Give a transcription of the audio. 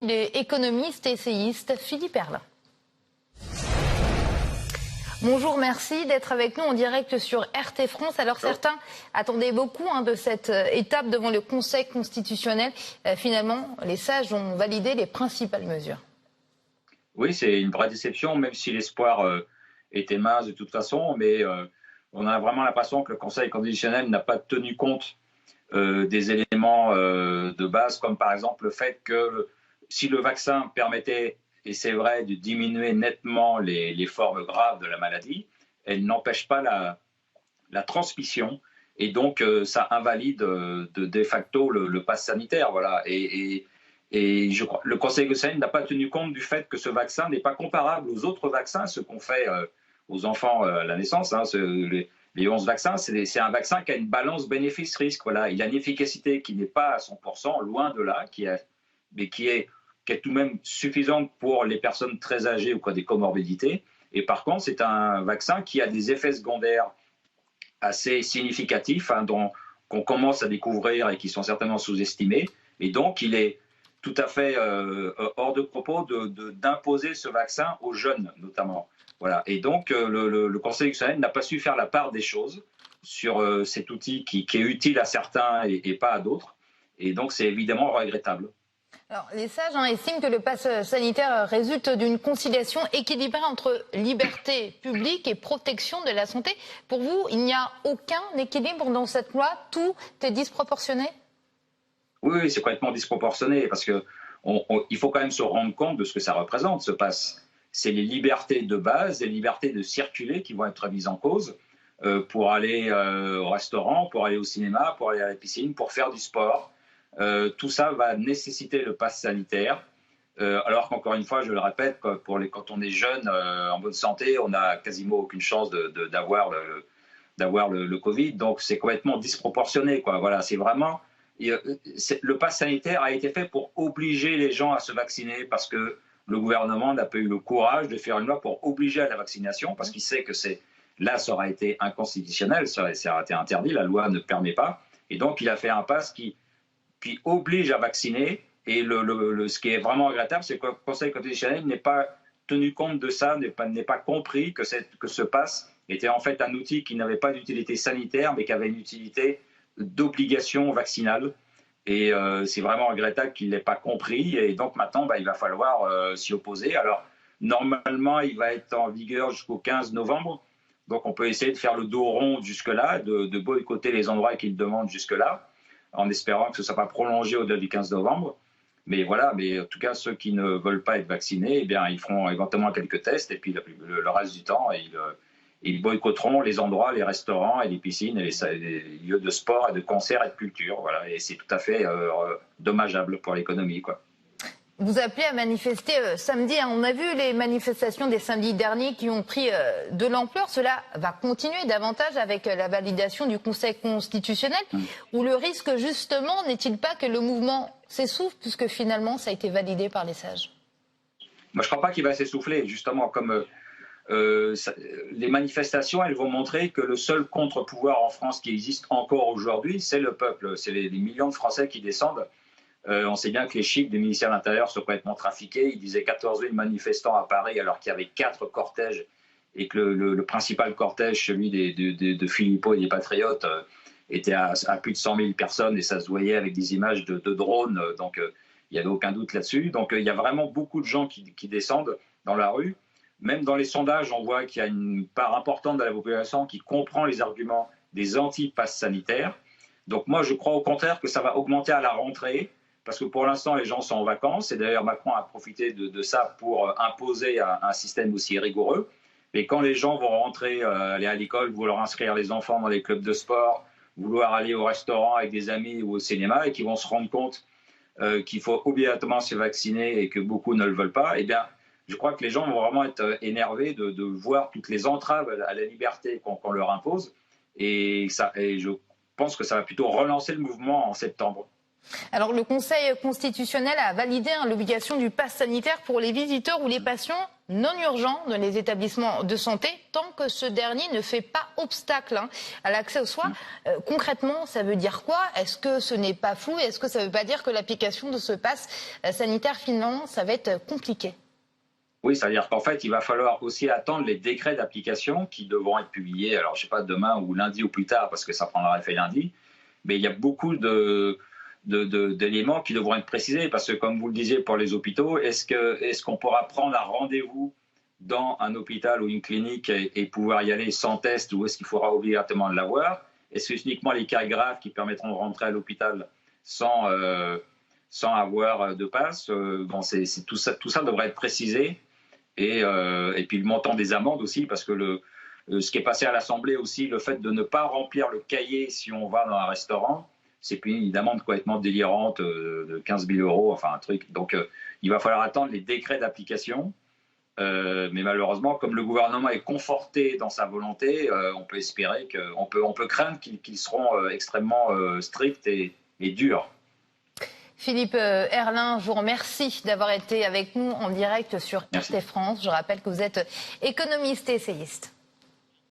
Il est économiste et essayiste, Philippe Erlin. Bonjour, merci d'être avec nous en direct sur RT France. Alors certains attendaient beaucoup de cette étape devant le Conseil constitutionnel. Finalement, les sages ont validé les principales mesures. Oui, c'est une vraie déception, même si l'espoir était mince de toute façon. Mais on a vraiment l'impression que le Conseil constitutionnel n'a pas tenu compte des éléments de base, comme par exemple le fait que si le vaccin permettait, et c'est vrai, de diminuer nettement les formes graves de la maladie, elle n'empêche pas la transmission. Et donc, ça invalide de facto le pass sanitaire. Voilà. Et je crois le Conseil constitutionnel n'a pas tenu compte du fait que ce vaccin n'est pas comparable aux autres vaccins, ce qu'on fait aux enfants à la naissance. Les 11 vaccins, c'est un vaccin qui a une balance bénéfice-risque. Voilà. Il a une efficacité qui n'est pas à 100%, loin de là, mais qui est tout de même suffisante pour les personnes très âgées ou qui ont des comorbidités. Et par contre, c'est un vaccin qui a des effets secondaires assez significatifs, qu'on commence à découvrir et qui sont certainement sous-estimés. Et donc, il est tout à fait hors de propos d'imposer ce vaccin aux jeunes, notamment. Voilà. Et donc, le Conseil constitutionnel n'a pas su faire la part des choses sur cet outil qui est utile à certains et pas à d'autres. Et donc, c'est évidemment regrettable. Alors, les sages estiment que le pass sanitaire résulte d'une conciliation équilibrée entre liberté publique et protection de la santé. Pour vous, il n'y a aucun équilibre dans cette loi? Tout est disproportionné? Oui, c'est complètement disproportionné parce qu'il faut quand même se rendre compte de ce que ça représente, ce pass. C'est les libertés de base, les libertés de circuler qui vont être mises en cause pour aller au restaurant, pour aller au cinéma, pour aller à la piscine, pour faire du sport. Tout ça va nécessiter le pass sanitaire. Alors qu'encore une fois, je le répète, quand on est jeune, en bonne santé, on n'a quasiment aucune chance d'avoir le Covid. Donc c'est complètement disproportionné, quoi. Voilà, c'est vraiment... Le pass sanitaire a été fait pour obliger les gens à se vacciner parce que le gouvernement n'a pas eu le courage de faire une loi pour obliger à la vaccination parce qu'il sait que là, ça aurait été inconstitutionnel, ça aurait été interdit, la loi ne permet pas. Et donc, il a fait un pass qui oblige à vacciner. Et ce qui est vraiment regrettable, c'est que le Conseil constitutionnel n'ait pas tenu compte de ça, n'ait pas compris que ce pass était en fait un outil qui n'avait pas d'utilité sanitaire, mais qui avait une utilité d'obligation vaccinale. Et c'est vraiment regrettable qu'il ne l'ait pas compris. Et donc maintenant, il va falloir s'y opposer. Alors, normalement, il va être en vigueur jusqu'au 15 novembre. Donc on peut essayer de faire le dos rond jusque-là, de boycotter les endroits qu'il demande jusque-là, en espérant que ce ne soit pas prolongé au-delà du 15 novembre. Mais voilà, mais en tout cas, ceux qui ne veulent pas être vaccinés, eh bien, ils feront éventuellement quelques tests. Et puis le reste du temps, ils boycotteront les endroits, les restaurants et les piscines et les lieux de sport et de concerts et de culture. Voilà. Et c'est tout à fait dommageable pour l'économie, quoi. Vous appelez à manifester samedi. On a vu les manifestations des samedis derniers qui ont pris de l'ampleur. Cela va continuer davantage avec la validation du Conseil constitutionnel. Où le risque, justement, n'est-il pas que le mouvement s'essouffle puisque finalement, ça a été validé par les sages? Moi, je ne crois pas qu'il va s'essouffler. Justement, comme les manifestations, elles vont montrer que le seul contre-pouvoir en France qui existe encore aujourd'hui, c'est le peuple. C'est les millions de Français qui descendent. On sait bien que les chiffres du ministère de l'Intérieur sont complètement trafiqués. Il disait 14 000 manifestants à Paris alors qu'il y avait 4 cortèges et que le principal cortège, celui de Philippot et des Patriotes, était à plus de 100 000 personnes et ça se voyait avec des images de drones. Donc il n'y avait aucun doute là-dessus. Donc il y a vraiment beaucoup de gens qui descendent dans la rue. Même dans les sondages, on voit qu'il y a une part importante de la population qui comprend les arguments des anti-passes sanitaires. Donc moi, je crois au contraire que ça va augmenter à la rentrée. Parce que pour l'instant, les gens sont en vacances. Et d'ailleurs, Macron a profité de ça pour imposer un système aussi rigoureux. Mais quand les gens vont rentrer, aller à l'école, vouloir inscrire les enfants dans les clubs de sport, vouloir aller au restaurant avec des amis ou au cinéma, et qu'ils vont se rendre compte qu'il faut obligatoirement se vacciner et que beaucoup ne le veulent pas, eh bien, je crois que les gens vont vraiment être énervés de voir toutes les entraves à la liberté qu'on leur impose. Et je pense que ça va plutôt relancer le mouvement en septembre. Alors, le Conseil constitutionnel a validé l'obligation du pass sanitaire pour les visiteurs ou les patients non urgents dans les établissements de santé, tant que ce dernier ne fait pas obstacle à l'accès aux soins. Concrètement, ça veut dire quoi? Est-ce que ce n'est pas flou? Est-ce que ça ne veut pas dire que l'application de ce pass sanitaire, finalement, ça va être compliqué? Oui, c'est-à-dire qu'en fait, il va falloir aussi attendre les décrets d'application qui devront être publiés, alors je ne sais pas, demain ou lundi ou plus tard, parce que ça prendra effet lundi. Mais il y a beaucoup d'éléments qui devront être précisés, parce que comme vous le disiez pour les hôpitaux, est-ce qu'on pourra prendre un rendez-vous dans un hôpital ou une clinique et pouvoir y aller sans test, ou est-ce qu'il faudra obligatoirement l'avoir? Est-ce que c'est uniquement les cas graves qui permettront de rentrer à l'hôpital sans avoir de passe? Bon, tout ça devrait être précisé. Et puis le montant des amendes aussi, parce que ce qui est passé à l'Assemblée aussi, le fait de ne pas remplir le cahier si on va dans un restaurant, c'est puis une amende complètement délirante de 15 000 €, enfin un truc. Donc il va falloir attendre les décrets d'application. Mais malheureusement, comme le gouvernement est conforté dans sa volonté, on peut espérer on peut craindre qu'ils seront extrêmement stricts et durs. Philippe Herrlin, je vous remercie d'avoir été avec nous en direct sur RT France. Je rappelle que vous êtes économiste et essayiste.